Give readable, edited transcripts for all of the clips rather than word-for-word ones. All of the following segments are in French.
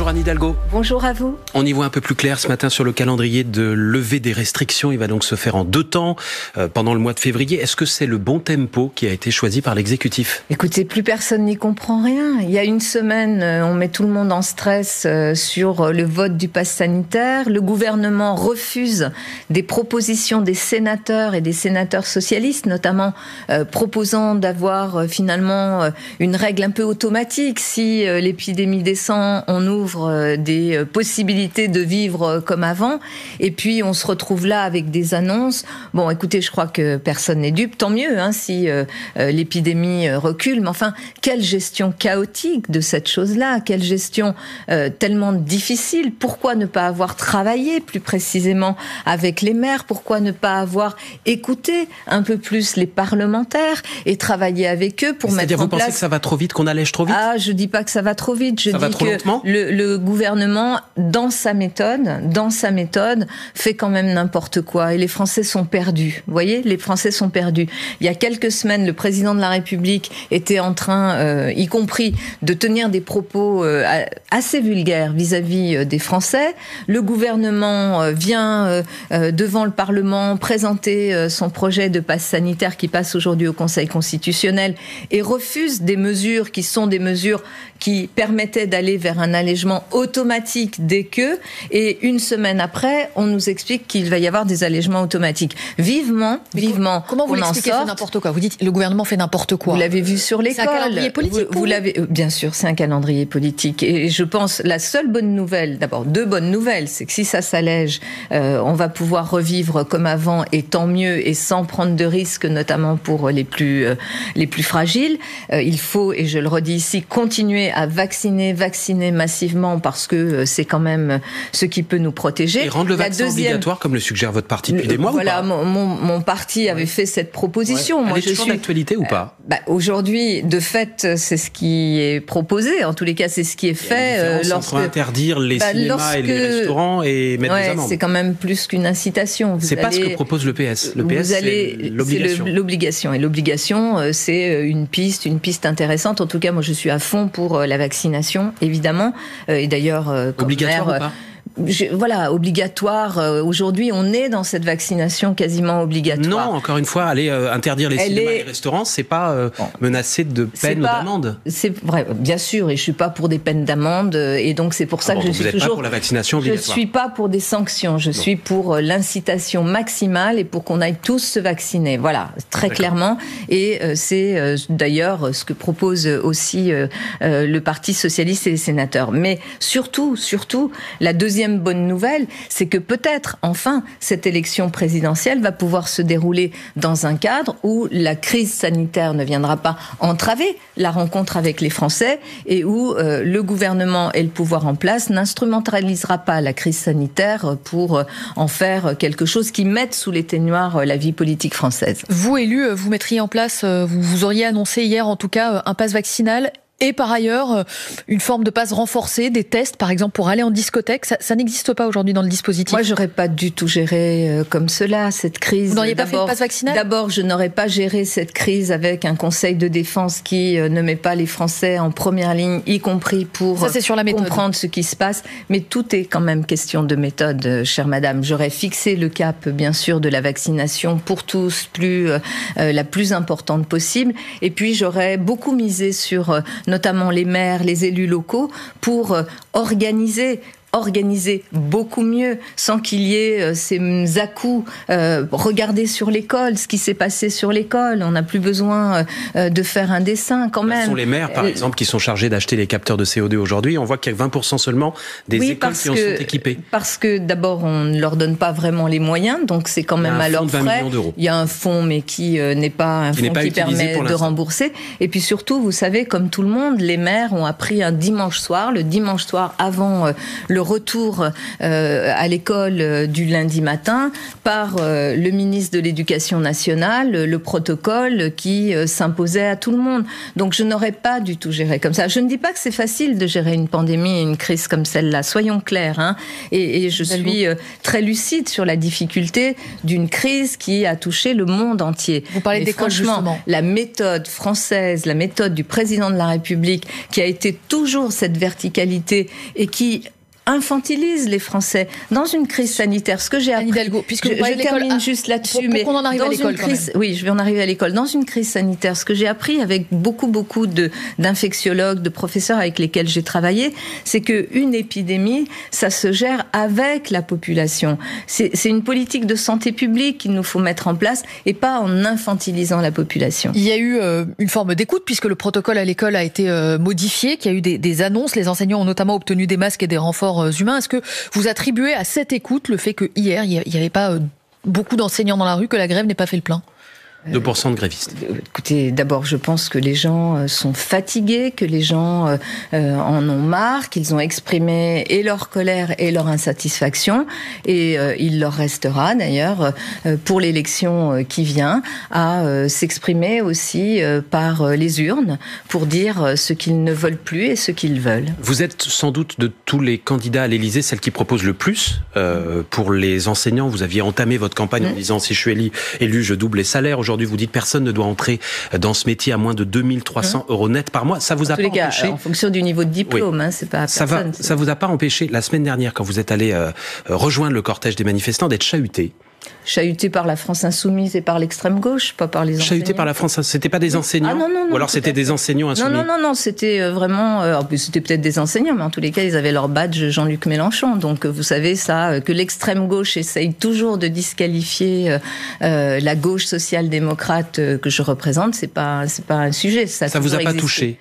Bonjour Anne Hidalgo. Bonjour à vous. On y voit un peu plus clair ce matin sur le calendrier de levée des restrictions. Il va donc se faire en 2 temps pendant le mois de février. Est-ce que c'est le bon tempo qui a été choisi par l'exécutif ? Écoutez, plus personne n'y comprend rien. Il y a une semaine, on met tout le monde en stress sur le vote du pass sanitaire. Le gouvernement refuse des propositions des sénateurs et des sénateurs socialistes, notamment proposant d'avoir finalement une règle un peu automatique. Si l'épidémie descend, on ouvre des possibilités de vivre comme avant. Et puis, on se retrouve là avec des annonces. Bon, écoutez, je crois que personne n'est dupe. Tant mieux si l'épidémie recule. Mais enfin, quelle gestion chaotique de cette chose-là. Quelle gestion tellement difficile. Pourquoi ne pas avoir travaillé plus précisément avec les maires ? Pourquoi ne pas avoir écouté un peu plus les parlementaires et travailler avec eux pour mettre en place... C'est-à-dire, vous pensez que ça va trop vite, qu'on allège trop vite ? Ah, je dis pas que ça va trop vite. Je dis que le gouvernement, dans sa méthode, fait quand même n'importe quoi. Et les Français sont perdus. Vous voyez, les Français sont perdus. Il y a quelques semaines, le président de la République était en train, y compris, de tenir des propos assez vulgaires vis-à-vis des Français. Le gouvernement vient devant le Parlement présenter son projet de passe sanitaire qui passe aujourd'hui au Conseil constitutionnel et refuse des mesures qui sont des mesures qui permettaient d'aller vers un allègement automatique dès que, et une semaine après, on nous explique qu'il va y avoir des allègements automatiques. Vivement. Comment vous l'expliquez, c'est n'importe quoi ? Vous dites le gouvernement fait n'importe quoi. Vous l'avez vu sur l'école. C'est un calendrier politique. Vous l'avez, bien sûr, c'est un calendrier politique. Et je pense, la seule bonne nouvelle, d'abord 2 bonnes nouvelles, c'est que si ça s'allège, on va pouvoir revivre comme avant, et tant mieux, et sans prendre de risques, notamment pour les plus fragiles. Il faut, et je le redis ici, continuer à vacciner massivement parce que c'est quand même ce qui peut nous protéger. Et rendre le vaccin obligatoire comme le suggère votre parti depuis des mois voilà, ou pas ? mon parti avait fait cette proposition. Ouais. Moi, Elle est toujours d'actualité ou pas ? Aujourd'hui, de fait, c'est ce qui est proposé. En tous les cas, c'est ce qui est fait. Lorsque interdire les cinémas et les restaurants et mettre des amendes. C'est quand même plus qu'une incitation. C'est pas ce que propose le PS. Le PS, c'est l'obligation. C'est l'obligation. Et l'obligation, c'est une piste intéressante. En tout cas, moi, je suis à fond pour la vaccination, évidemment. Et d'ailleurs, obligatoire ou pas ? Voilà, obligatoire. Aujourd'hui, on est dans cette vaccination quasiment obligatoire. Non, encore une fois, aller interdire les cinémas et les restaurants, c'est pas menacer de peine ou d'amende. C'est vrai, bien sûr, et je suis pas pour des peines d'amende, et donc c'est pour ça que je suis toujours... Vous n'êtes pas pour la vaccination obligatoire. Je suis pas pour des sanctions, je suis pour l'incitation maximale et pour qu'on aille tous se vacciner. Voilà, très clairement. Et c'est d'ailleurs ce que propose aussi le Parti socialiste et les sénateurs. Mais surtout, la deuxième bonne nouvelle, c'est que peut-être, enfin, cette élection présidentielle va pouvoir se dérouler dans un cadre où la crise sanitaire ne viendra pas entraver la rencontre avec les Français et où le gouvernement et le pouvoir en place n'instrumentalisera pas la crise sanitaire pour en faire quelque chose qui mette sous l'éteignoir la vie politique française. Vous, élu, vous mettriez en place, vous auriez annoncé hier en tout cas, un pass vaccinal et par ailleurs, une forme de passe renforcée, des tests, par exemple, pour aller en discothèque. Ça n'existe pas aujourd'hui dans le dispositif. Moi, j'aurais pas du tout géré comme cela, cette crise. Vous n'auriez pas fait une passe vaccinale ? D'abord, je n'aurais pas géré cette crise avec un conseil de défense qui ne met pas les Français en première ligne, y compris pour comprendre ce qui se passe. Mais tout est quand même question de méthode, chère madame. J'aurais fixé le cap, bien sûr, de la vaccination pour tous, la plus importante possible. Et puis, j'aurais beaucoup misé sur notamment les maires, les élus locaux, pour organiser beaucoup mieux, sans qu'il y ait ces à-coups. Regardez sur l'école, ce qui s'est passé sur l'école. On n'a plus besoin de faire un dessin, quand même. Ce sont les maires, par exemple, qui sont chargés d'acheter les capteurs de CO2 aujourd'hui. On voit qu'il y a 20% seulement des écoles qui en sont équipées. Parce que, d'abord, on ne leur donne pas vraiment les moyens, donc c'est quand même à leurs frais. Il y a un fonds, mais qui n'est pas un fonds qui permet de rembourser. Et puis surtout, vous savez, comme tout le monde, les maires ont appris le dimanche soir, avant le retour à l'école du lundi matin par le ministre de l'Éducation nationale, le protocole qui s'imposait à tout le monde. Donc je n'aurais pas du tout géré comme ça. Je ne dis pas que c'est facile de gérer une pandémie et une crise comme celle-là, soyons clairs. Hein. Et je suis très lucide sur la difficulté d'une crise qui a touché le monde entier. Vous parlez d'école, justement. La méthode française, la méthode du président de la République, qui a été toujours cette verticalité et qui infantilise les Français dans une crise sanitaire. Ce que j'ai appris, je termine juste là-dessus, mais qu'on en arrive à l'école, oui, je vais en arriver à l'école. Dans une crise sanitaire, ce que j'ai appris avec beaucoup d'infectiologues, de professeurs avec lesquels j'ai travaillé, c'est que une épidémie, ça se gère avec la population. C'est une politique de santé publique qu'il nous faut mettre en place et pas en infantilisant la population. Il y a eu une forme d'écoute puisque le protocole à l'école a été modifié, qu'il y a eu des annonces. Les enseignants ont notamment obtenu des masques et des renforts humains. Est-ce que vous attribuez à cette écoute le fait que hier, il n'y avait pas beaucoup d'enseignants dans la rue, que la grève n'ait pas fait le plein ? 2% de grévistes. Écoutez, d'abord, je pense que les gens sont fatigués, que les gens en ont marre, qu'ils ont exprimé et leur colère et leur insatisfaction. Et il leur restera, d'ailleurs, pour l'élection qui vient, à s'exprimer aussi par les urnes pour dire ce qu'ils ne veulent plus et ce qu'ils veulent. Vous êtes sans doute de tous les candidats à l'Élysée celle qui propose le plus pour les enseignants. Vous aviez entamé votre campagne en disant si je suis élu, je double les salaires. Aujourd'hui, vous dites personne ne doit entrer dans ce métier à moins de 2300 euros net par mois. Ça vous a pas empêché, en fonction du niveau de diplôme, hein, c'est pas personne. Ça vous a pas empêché, la semaine dernière, quand vous êtes allé rejoindre le cortège des manifestants, d'être chahuté? Chahuté par la France insoumise et par l'extrême gauche, pas par les enseignants. Chahuté par la France, c'était pas des enseignants? Ah non, ou alors c'était des enseignants insoumis? Non, c'était vraiment... c'était peut-être des enseignants, mais en tous les cas, ils avaient leur badge Jean-Luc Mélenchon. Donc, vous savez ça, que l'extrême gauche essaye toujours de disqualifier la gauche social-démocrate que je représente, c'est pas un sujet. Ça vous a pas touché?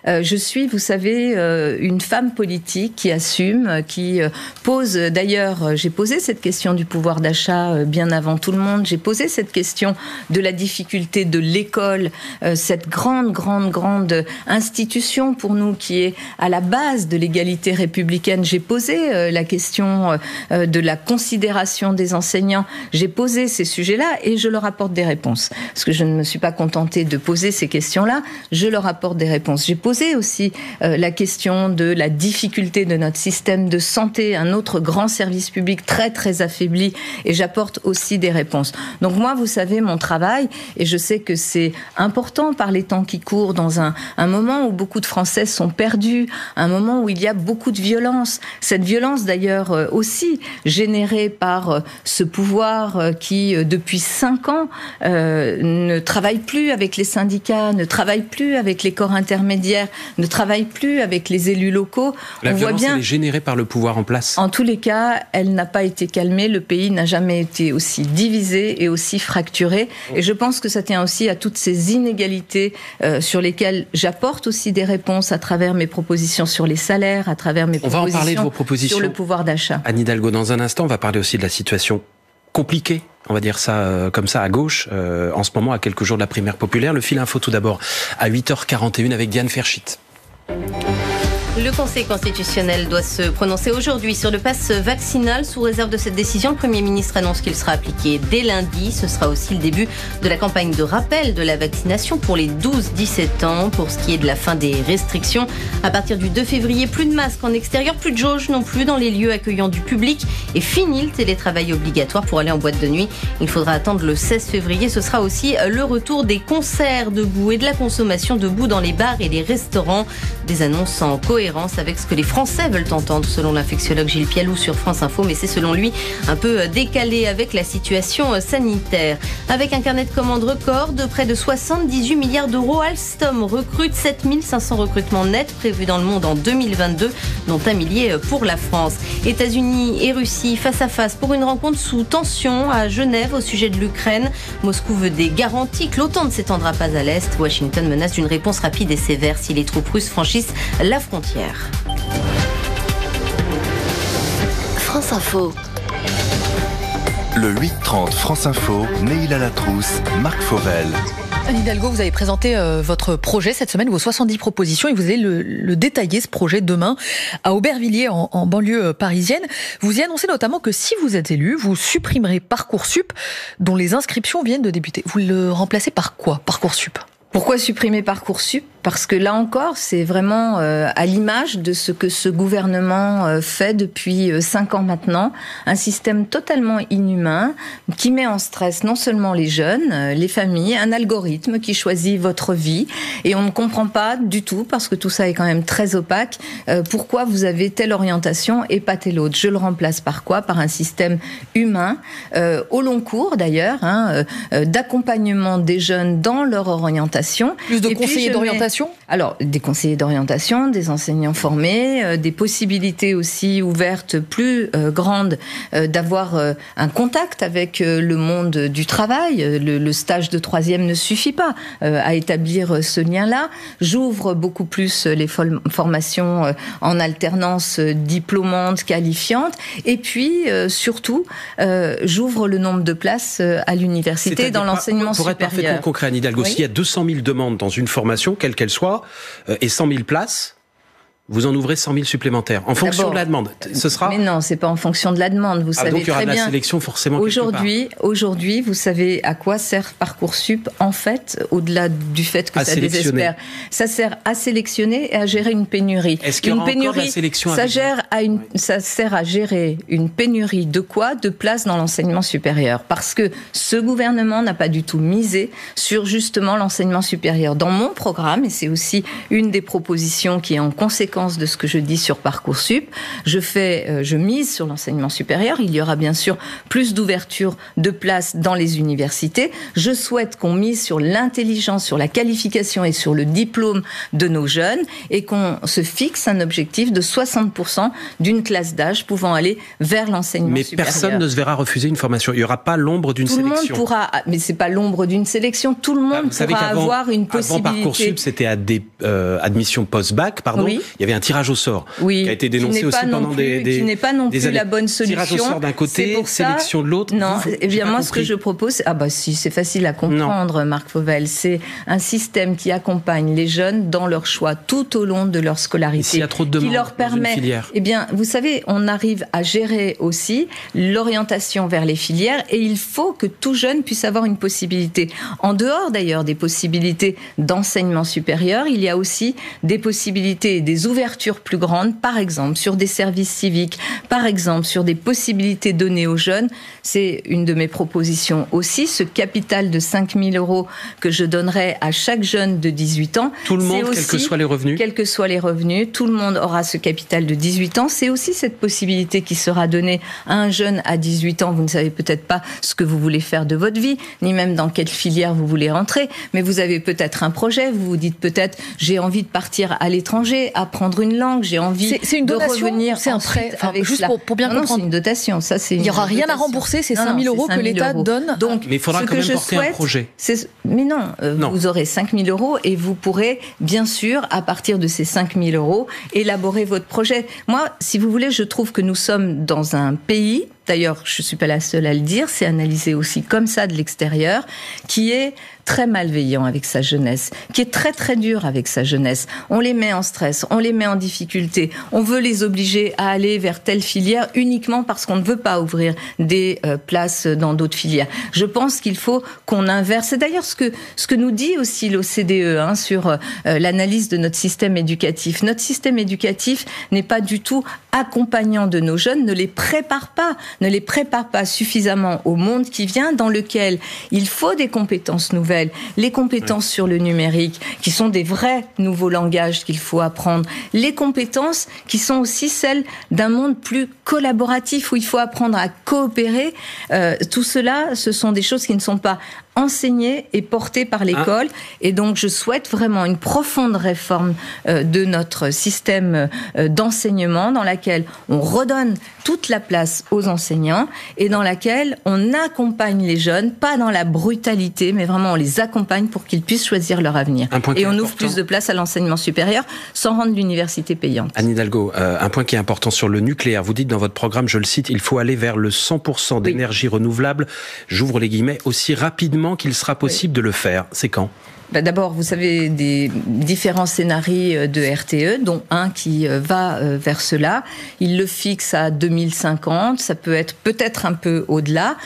Je suis, vous savez, une femme politique qui assume, qui pose... D'ailleurs, j'ai posé cette question du pouvoir d'achat bien avant tout le monde. J'ai posé cette question de la difficulté de l'école, cette grande institution pour nous qui est à la base de l'égalité républicaine. J'ai posé la question de la considération des enseignants. J'ai posé ces sujets-là et je leur apporte des réponses. Parce que je ne me suis pas contentée de poser ces questions-là, je leur apporte des réponses. J'ai posé aussi la question de la difficulté de notre système de santé, un autre grand service public très affaibli, et j'apporte aussi des réponses. Donc moi, vous savez, mon travail, et je sais que c'est important par les temps qui courent, dans un moment où beaucoup de Français sont perdus, un moment où il y a beaucoup de violence. Cette violence d'ailleurs aussi générée par ce pouvoir qui, depuis 5 ans, ne travaille plus avec les syndicats, ne travaille plus avec les corps intermédiaires, ne travaille plus avec les élus locaux. La violence, elle est générée par le pouvoir en place. En tous les cas, elle n'a pas été calmée. Le pays n'a jamais été aussi divisé et aussi fracturé. Et je pense que ça tient aussi à toutes ces inégalités sur lesquelles j'apporte aussi des réponses à travers mes propositions sur les salaires, à travers mes propositions, on va en parler de vos propositions sur le pouvoir d'achat. Anne Hidalgo, dans un instant, on va parler aussi de la situation compliquée, on va dire ça comme ça, à gauche, en ce moment, à quelques jours de la primaire populaire. Le fil info tout d'abord, à 8h41 avec Diane Ferchit. Le Conseil constitutionnel doit se prononcer aujourd'hui sur le pass vaccinal. Sous réserve de cette décision, le Premier ministre annonce qu'il sera appliqué dès lundi. Ce sera aussi le début de la campagne de rappel de la vaccination pour les 12-17 ans. Pour ce qui est de la fin des restrictions, à partir du 2 février, plus de masques en extérieur, plus de jauge non plus dans les lieux accueillant du public et fini le télétravail obligatoire pour aller en boîte de nuit. Il faudra attendre le 16 février. Ce sera aussi le retour des concerts debout et de la consommation debout dans les bars et les restaurants. Des annonces en cohérence avec ce que les Français veulent entendre, selon l'infectiologue Gilles Pialou sur France Info, mais c'est selon lui un peu décalé avec la situation sanitaire. Avec un carnet de commandes record de près de 78 milliards d'euros, Alstom recrute 7500 recrutements nets prévus dans le monde en 2022, dont 1 millier pour la France. États-Unis et Russie face à face pour une rencontre sous tension à Genève au sujet de l'Ukraine. Moscou veut des garanties que l'OTAN ne s'étendra pas à l'Est. Washington menace d'une réponse rapide et sévère si les troupes russes franchissent la frontière. France Info. Le 8-30 France Info, Neila Latrousse, Marc Fauvel. Anne Hidalgo, vous avez présenté votre projet cette semaine, vos 70 propositions, et vous allez le détailler, ce projet, demain à Aubervilliers, en banlieue parisienne. Vous y annoncez notamment que si vous êtes élu, vous supprimerez Parcoursup, dont les inscriptions viennent de débuter. Vous le remplacez par quoi, Parcoursup ? Pourquoi supprimer Parcoursup ? Parce que là encore, c'est vraiment à l'image de ce que ce gouvernement fait depuis 5 ans maintenant. Un système totalement inhumain qui met en stress non seulement les jeunes, les familles, un algorithme qui choisit votre vie. Et on ne comprend pas du tout, parce que tout ça est quand même très opaque, pourquoi vous avez telle orientation et pas telle autre. Je le remplace par quoi ? Par un système humain, au long cours d'ailleurs, d'accompagnement des jeunes dans leur orientation. Plus de conseillers d'orientation ? Alors, des conseillers d'orientation, des enseignants formés, des possibilités aussi ouvertes, plus grandes, d'avoir un contact avec le monde du travail. Le stage de 3e ne suffit pas à établir ce lien-là. J'ouvre beaucoup plus les formations en alternance diplômantes, qualifiantes. Et puis, surtout, j'ouvre le nombre de places à l'université dans l'enseignement supérieur. Pour être parfaitement concret, Anne Hidalgo, s'il y a 200 000 demandes dans une formation, quelle qu'elle soit, et 100 000 places, vous en ouvrez 100 000 supplémentaires, en fonction de la demande. Ce sera... Mais non, c'est pas en fonction de la demande, vous savez donc il y aura très de la bien. sélection forcément Aujourd'hui, vous savez à quoi sert Parcoursup, en fait, au-delà du fait que ça désespère. Ça sert à sélectionner et à gérer une pénurie. Est-ce qu'il y aura encore de la sélection ça sert à gérer une pénurie de quoi ? De places dans l'enseignement supérieur. Parce que ce gouvernement n'a pas du tout misé sur justement l'enseignement supérieur. Dans mon programme, et c'est aussi une des propositions qui est en conséquence de ce que je dis sur Parcoursup, je mise sur l'enseignement supérieur. Il y aura bien sûr plus d'ouverture de places dans les universités. Je souhaite qu'on mise sur l'intelligence, sur la qualification et sur le diplôme de nos jeunes, et qu'on se fixe un objectif de 60% d'une classe d'âge pouvant aller vers l'enseignement supérieur. Mais personne ne se verra refuser une formation. Il n'y aura pas l'ombre d'une sélection. Tout le monde pourra, mais c'est pas l'ombre d'une sélection. Tout le monde pourra avoir une possibilité. Avant Parcoursup, c'était à des admissions post-bac, pardon. Oui. Il y avait un tirage au sort qui a été dénoncé aussi pendant des qui n'est pas non plus la bonne solution. Tirage au sort d'un côté, sélection de l'autre. Non, eh bien moi ce que je propose, si c'est facile à comprendre, Marc Fauvel, c'est un système qui accompagne les jeunes dans leur choix tout au long de leur scolarité, s'il y a trop de demandes, qui leur permet, eh bien, vous savez, on arrive à gérer aussi l'orientation vers les filières, et il faut que tout jeune puisse avoir une possibilité. En dehors d'ailleurs des possibilités d'enseignement supérieur, il y a aussi des possibilités, des ouvertures plus grandes, par exemple sur des services civiques, par exemple sur des possibilités données aux jeunes. C'est une de mes propositions aussi, ce capital de 5 000 € que je donnerai à chaque jeune de 18 ans. Tout le monde, quels que soient les revenus. Quels que soient les revenus, tout le monde aura ce capital de 18 ans. C'est aussi cette possibilité qui sera donnée à un jeune à 18 ans. Vous ne savez peut-être pas ce que vous voulez faire de votre vie, ni même dans quelle filière vous voulez rentrer, mais vous avez peut-être un projet, vous vous dites peut-être j'ai envie de partir à l'étranger, apprendre une langue, j'ai envie c'est une de dotation, revenir. C'est un prêt, juste pour bien comprendre. C'est une dotation. Ça, il n'y aura rien à rembourser, c'est 5 000 € que l'État donne. Donc, mais il faudra quand même porter un projet. Mais non, vous aurez 5 000 € et vous pourrez, bien sûr, à partir de ces 5 000 €, élaborer votre projet. Moi, si vous voulez, je trouve que nous sommes dans un pays, d'ailleurs, je ne suis pas la seule à le dire, c'est analysé aussi comme ça de l'extérieur, qui est très malveillant avec sa jeunesse, qui est très très dur avec sa jeunesse. On les met en stress, on les met en difficulté, on veut les obliger à aller vers telle filière uniquement parce qu'on ne veut pas ouvrir des places dans d'autres filières. Je pense qu'il faut qu'on inverse. C'est d'ailleurs ce que nous dit aussi l'OCDE sur l'analyse de notre système éducatif. Notre système éducatif n'est pas du tout accompagnant de nos jeunes, ne les prépare pas suffisamment au monde qui vient, dans lequel il faut des compétences nouvelles, les compétences sur le numérique, qui sont des vrais nouveaux langages qu'il faut apprendre, les compétences qui sont aussi celles d'un monde plus collaboratif, où il faut apprendre à coopérer. Tout cela, ce sont des choses qui ne sont pas enseignées et portées par l'école. Et donc, je souhaite vraiment une profonde réforme de notre système d'enseignement, dans laquelle on redonne toute la place aux enseignants et dans laquelle on accompagne les jeunes, pas dans la brutalité, mais vraiment on les accompagne pour qu'ils puissent choisir leur avenir. Et on ouvre plus de place à l'enseignement supérieur sans rendre l'université payante. Anne Hidalgo, un point qui est important sur le nucléaire. Vous dites dans votre programme, je le cite, il faut aller vers le 100% d'énergie renouvelable, j'ouvre les guillemets, aussi rapidement clairement qu'il sera possible de le faire. C'est quand ? D'abord, vous savez, des différents scénarios de RTE, dont un qui va vers cela. Il le fixe à 2050, ça peut être peut-être un peu au-delà.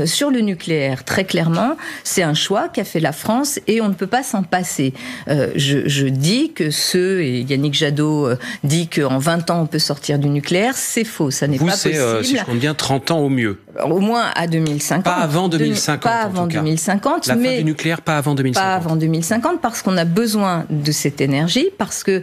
Sur le nucléaire, très clairement, c'est un choix qu'a fait la France et on ne peut pas s'en passer. Je dis que et Yannick Jadot dit qu'en 20 ans on peut sortir du nucléaire, c'est faux, ça n'est pas possible. Vous, c'est, si je compte bien, 30 ans au mieux. Au moins à 2050. Pas avant 2050, Pas avant 2050. La fin du nucléaire, pas avant 2050. Pas avant 2050, parce qu'on a besoin de cette énergie, parce que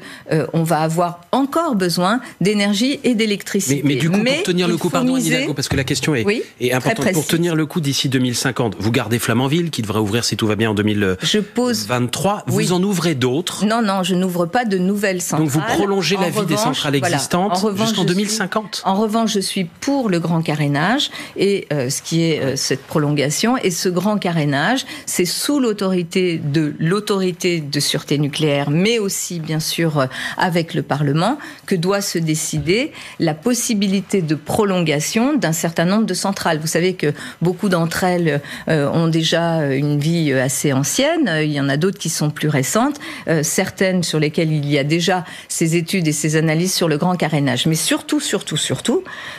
on va avoir encore besoin d'énergie et d'électricité. Mais du coup, pour tenir le coup, pardon Anne Hidalgo, parce que la question est importante, pour tenir le coup d'ici 2050, vous gardez Flamanville, qui devrait ouvrir si tout va bien en 2023, vous en ouvrez d'autres? Non, je n'ouvre pas de nouvelles centrales. Donc vous prolongez la vie des centrales existantes jusqu'en 2050. En revanche, je suis pour le grand carénage, et ce qui est cette prolongation, et ce grand carénage, c'est sous l'autorité de sûreté nucléaire, mais aussi, bien sûr, avec le Parlement, que doit se décider la possibilité de prolongation d'un certain nombre de centrales. Vous savez que beaucoup d'entre elles ont déjà une vie assez ancienne, il y en a d'autres qui sont plus récentes, certaines sur lesquelles il y a déjà ces études et ces analyses sur le grand carénage. Mais surtout,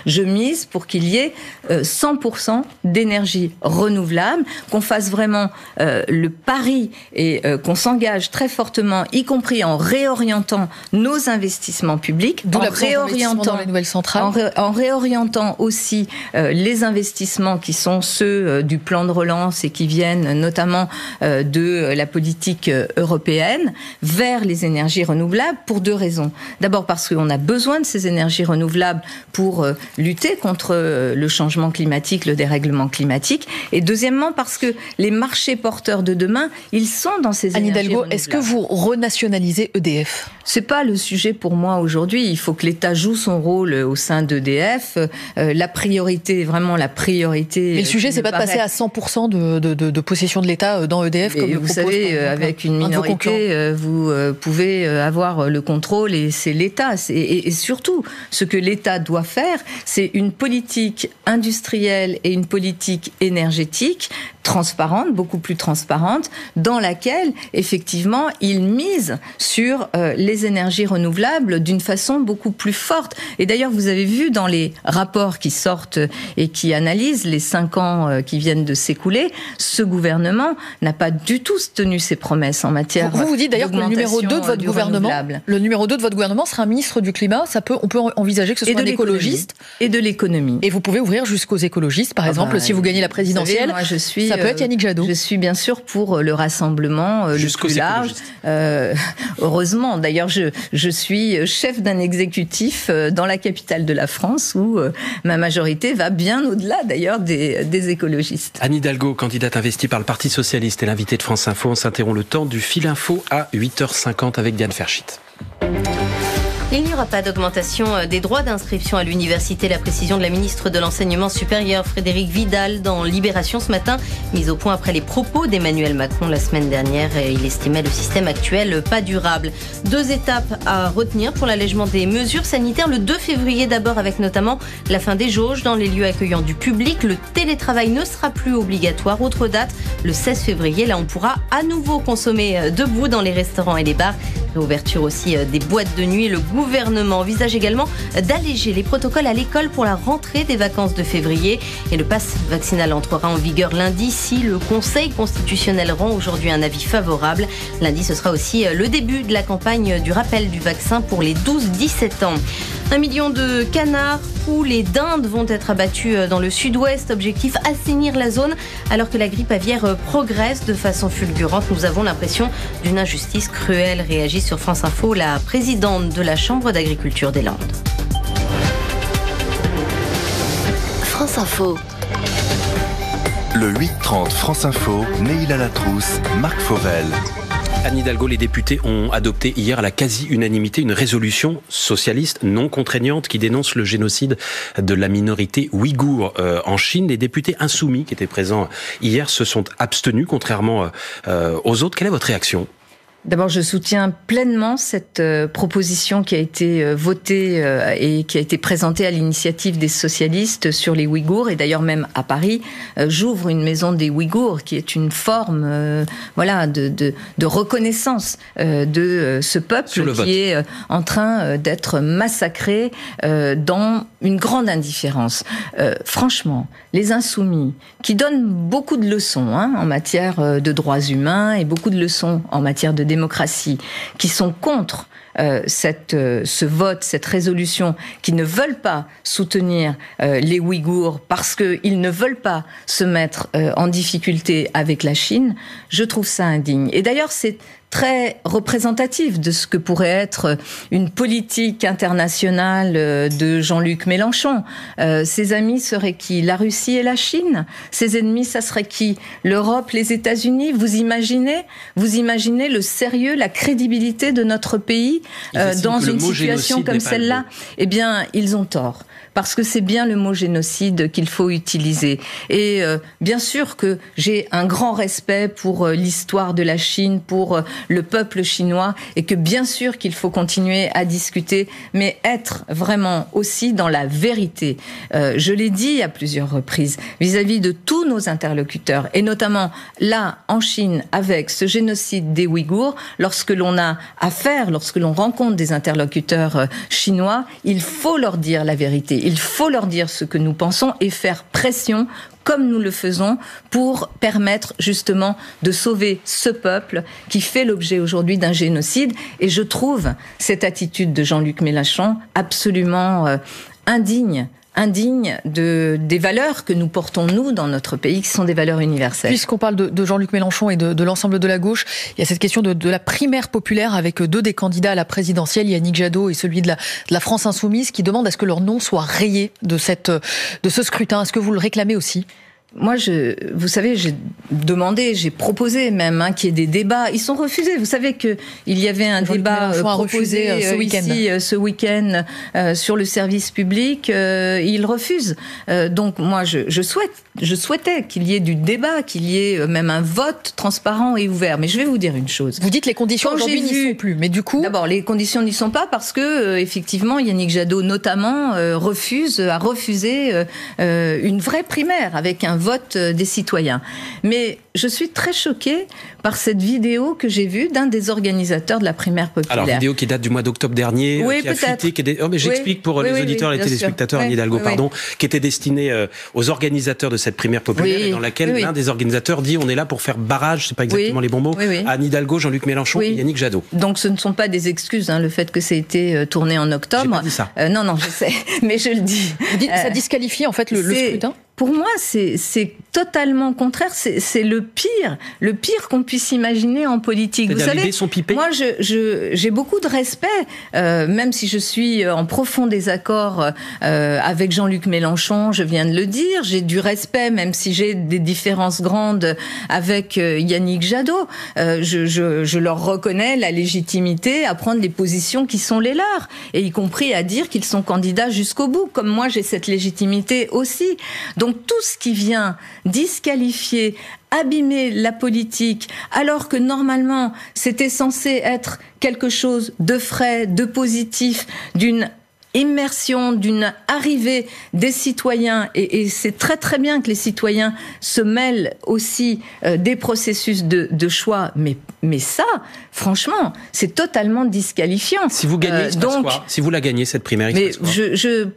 je mise pour qu'il y ait 100% d'énergie renouvelable, qu'on fasse vraiment le pari et qu'on s'engage très fortement, y compris en réorientant nos investissements publics, en réorientant les nouvelles centrales, en réorientant aussi les investissements qui sont ceux du plan de relance et qui viennent notamment de la politique européenne vers les énergies renouvelables pour deux raisons. D'abord parce qu'on a besoin de ces énergies renouvelables pour lutter contre le changement climatique, le dérèglement climatique, et deuxièmement parce que les marchés porteurs de demain, ils sont dans ces énergies renouvelables. Anne Hidalgo, est-ce que vous renationalisez EDF ? C'est pas le sujet pour moi aujourd'hui. Il faut que l'État joue son rôle au sein d'EDF. La priorité, vraiment la priorité. Mais le sujet, c'est pas de passer à 100% de possession de l'État dans EDF, comme vous savez, avec une minorité, vous pouvez avoir le contrôle et c'est l'État. Et surtout, ce que l'État doit faire, c'est une politique industrielle et une politique énergétique transparente, beaucoup plus transparente, dans laquelle, effectivement, il mise sur les énergies renouvelables d'une façon beaucoup plus forte. Et d'ailleurs, vous avez vu dans les rapports qui sortent et qui analysent les 5 ans qui viennent de s'écouler, ce gouvernement n'a pas du tout tenu ses promesses en matière Vous dites d'ailleurs que le numéro 2 de votre gouvernement sera un ministre du climat. On peut envisager que ce soit un écologiste. Et de l'économie. Et vous pouvez ouvrir jusqu'aux écologistes, par exemple, si vous gagnez la présidentielle. Moi, ça peut être Yannick Jadot. Je suis bien sûr pour le rassemblement le plus large. Heureusement, d'ailleurs, je suis chef d'un exécutif dans la capitale de la France où ma majorité va bien au-delà d'ailleurs des écologistes. Anne Hidalgo, candidate investie par le Parti Socialiste et l'invitée de France Info. On s'interrompt le temps du fil info à 8h50 avec Diane Ferschit. Il n'y aura pas d'augmentation des droits d'inscription à l'université. La précision de la ministre de l'Enseignement supérieur, Frédérique Vidal, dans Libération ce matin, mise au point après les propos d'Emmanuel Macron la semaine dernière. Il estimait le système actuel pas durable. 2 étapes à retenir pour l'allègement des mesures sanitaires. Le 2 février d'abord, avec notamment la fin des jauges dans les lieux accueillants du public. Le télétravail ne sera plus obligatoire. Autre date, le 16 février. Là, on pourra à nouveau consommer debout dans les restaurants et les bars. Réouverture aussi des boîtes de nuit. Le gouvernement envisage également d'alléger les protocoles à l'école pour la rentrée des vacances de février. Et le pass vaccinal entrera en vigueur lundi si le Conseil constitutionnel rend aujourd'hui un avis favorable. Lundi, ce sera aussi le début de la campagne du rappel du vaccin pour les 12-17 ans. 1 million de canards, poules et dindes vont être abattus dans le sud-ouest. Objectif, assainir la zone alors que la grippe aviaire progresse de façon fulgurante. Nous avons l'impression d'une injustice cruelle, réagit sur France Info la présidente de la Chambre d'agriculture des Landes. France Info. Le 8-30 France Info, Neila Latrousse, Marc Fauvel. Anne Hidalgo, les députés ont adopté hier à la quasi-unanimité une résolution socialiste non contraignante qui dénonce le génocide de la minorité ouïghour en Chine. Les députés insoumis qui étaient présents hier se sont abstenus, contrairement aux autres. Quelle est votre réaction ? D'abord, je soutiens pleinement cette proposition qui a été votée et qui a été présentée à l'initiative des socialistes sur les Ouïghours. Et d'ailleurs, même à Paris, j'ouvre une maison des Ouïghours qui est une forme de reconnaissance de ce peuple qui est en train d'être massacré dans une grande indifférence. Franchement, les insoumis qui donnent beaucoup de leçons en matière de droits humains et beaucoup de leçons en matière de démocratie, qui sont contre ce vote, cette résolution, qui ne veulent pas soutenir les Ouïghours parce qu'ils ne veulent pas se mettre en difficulté avec la Chine, je trouve ça indigne. Et d'ailleurs, c'est très représentatif de ce que pourrait être une politique internationale de Jean-Luc Mélenchon. Ses amis seraient qui? La Russie et la Chine. Ses ennemis, ça serait qui? L'Europe, les États-Unis. Vous imaginez le sérieux, la crédibilité de notre pays dans une situation comme celle-là? Eh bien, ils ont tort. Parce que c'est bien le mot génocide qu'il faut utiliser. Et bien sûr que j'ai un grand respect pour l'histoire de la Chine, pour le peuple chinois, et que bien sûr qu'il faut continuer à discuter, mais être vraiment aussi dans la vérité. Je l'ai dit à plusieurs reprises, vis-à-vis de tous nos interlocuteurs, et notamment là, en Chine, avec ce génocide des Ouïghours, lorsque l'on rencontre des interlocuteurs chinois, il faut leur dire la vérité. Il faut leur dire ce que nous pensons et faire pression comme nous le faisons pour permettre justement de sauver ce peuple qui fait l'objet aujourd'hui d'un génocide. Et je trouve cette attitude de Jean-Luc Mélenchon absolument indigne des valeurs que nous portons, nous, dans notre pays, qui sont des valeurs universelles. Puisqu'on parle de Jean-Luc Mélenchon et de l'ensemble de la gauche, il y a cette question de la primaire populaire avec deux des candidats à la présidentielle, Yannick Jadot et celui de la France Insoumise, qui demandent à ce que leur nom soit rayé de ce scrutin. Est-ce que vous le réclamez aussi ? Moi, vous savez, j'ai proposé même qu'il y ait des débats. Ils sont refusés. Vous savez qu'il y avait un débat proposé ce week-end sur le service public. Ils refusent. Donc moi, je souhaitais qu'il y ait du débat, qu'il y ait même un vote transparent et ouvert. Mais je vais vous dire une chose. Vous dites les conditions aujourd'hui n'y sont plus, mais du coup... D'abord, les conditions n'y sont pas parce que, effectivement, Yannick Jadot, notamment, a refusé une vraie primaire avec un vote des citoyens. Mais je suis très choquée par cette vidéo que j'ai vue d'un des organisateurs de la primaire populaire. Alors, vidéo qui date du mois d'octobre dernier, oui, qui a fuité, j'explique pour les auditeurs et les téléspectateurs, Anne Hidalgo, qui était destinée aux organisateurs de cette primaire populaire, et dans laquelle l'un des organisateurs dit on est là pour faire barrage, c'est pas exactement les bons mots, Anne Hidalgo, Jean-Luc Mélenchon et Yannick Jadot. Donc ce ne sont pas des excuses, le fait que ça a été tourné en octobre. J'ai pas dit ça. Non, je sais, mais je le dis. Vous dites, ça disqualifie en fait le scrutin ? Pour moi, c'est totalement contraire. C'est le pire qu'on puisse imaginer en politique. Vous savez, moi, j'ai beaucoup de respect, même si je suis en profond désaccord avec Jean-Luc Mélenchon. Je viens de le dire. J'ai du respect, même si j'ai des différences grandes avec Yannick Jadot. Je leur reconnais la légitimité à prendre les positions qui sont les leurs, et y compris à dire qu'ils sont candidats jusqu'au bout. Comme moi, j'ai cette légitimité aussi. Donc tout ce qui vient disqualifier, abîmer la politique, alors que normalement c'était censé être quelque chose de frais, de positif, d'une immersion, d'une arrivée des citoyens, et c'est très très bien que les citoyens se mêlent aussi des processus de choix, mais ça, franchement, c'est totalement disqualifiant. Si vous gagnez, si vous la gagnez cette primaire, mais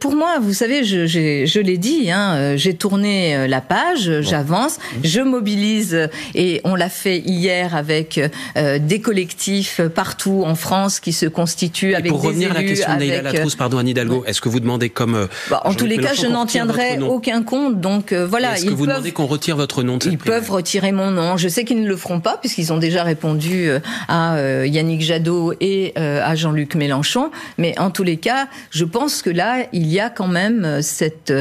pour moi, vous savez, je l'ai dit, j'ai tourné la page, j'avance, je mobilise, et on l'a fait hier avec des collectifs partout en France qui se constituent avec des élus. Pour revenir à la question de Neïla Latrousse, pardon, Anne Hidalgo, est-ce que vous demandez comme... en tous les cas, je n'en tiendrai aucun compte, donc voilà. Est-ce que vous demandez qu'on retire votre nom de cette primaire ? Ils peuvent retirer mon nom. Je sais qu'ils ne le feront pas, puisqu'ils ont déjà répondu à Yannick Jadot et à Jean-Luc Mélenchon. Mais en tous les cas, je pense que là, il y a quand même cette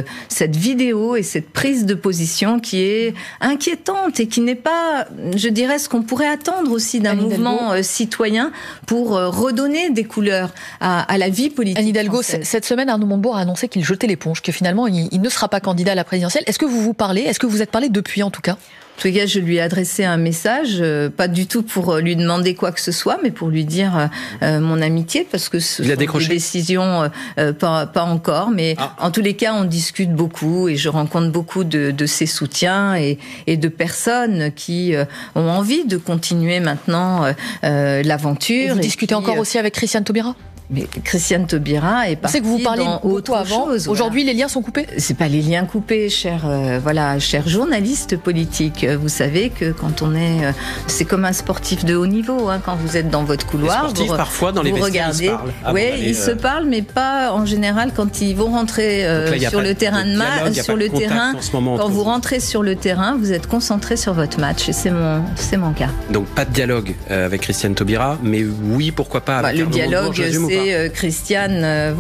vidéo et cette prise de position qui est inquiétante et qui n'est pas, je dirais, ce qu'on pourrait attendre aussi d'un mouvement citoyen pour redonner des couleurs à la vie politique. Anne Hidalgo, cette semaine, Arnaud Montebourg a annoncé qu'il jetait l'éponge, que finalement, il ne sera pas candidat à la présidentielle. Est-ce que vous parlez ? Est-ce que vous êtes parlé depuis, en tout cas ? En tout cas, je lui ai adressé un message, pas du tout pour lui demander quoi que ce soit, mais pour lui dire mon amitié, parce que ce sont des décisions pas encore, mais en tous les cas, on discute beaucoup et je rencontre beaucoup de ses soutiens et de personnes qui ont envie de continuer maintenant l'aventure. Et vous discutez encore aussi avec Christiane Taubira ? Mais Christiane Taubira est partie. C'est que vous parlez beaucoup avant. Chose, aujourd'hui, les liens sont coupés ? C'est pas les liens coupés, cher journaliste politique. Vous savez que quand on est, c'est comme un sportif de haut niveau. Quand vous êtes dans votre couloir, les sportifs, parfois dans les vestiaires, ils se parlent. Oui, ils se parlent, mais pas en général quand ils vont rentrer sur le terrain de match. Sur le terrain, quand vous rentrez sur le terrain, vous êtes concentré sur votre match. Et c'est mon cas. Donc pas de dialogue avec Christiane Taubira, mais oui, pourquoi pas avec le dialogue, c'est Christiane,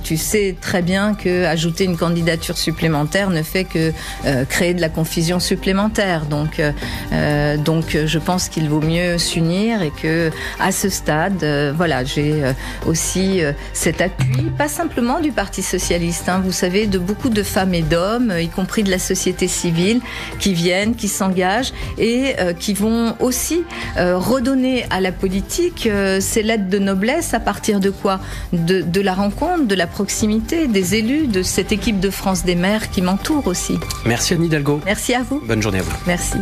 tu sais très bien que ajouter une candidature supplémentaire ne fait que créer de la confusion supplémentaire. Donc, je pense qu'il vaut mieux s'unir et que à ce stade, j'ai aussi cet appui, pas simplement du Parti socialiste. Vous savez, de beaucoup de femmes et d'hommes, y compris de la société civile, qui viennent, qui s'engagent et qui vont aussi redonner à la politique ses lettres de noblesse à partir de quoi ? De la rencontre, de la proximité, des élus, de cette équipe de France des maires qui m'entoure aussi. Merci Anne Hidalgo. Merci à vous. Bonne journée à vous. Merci.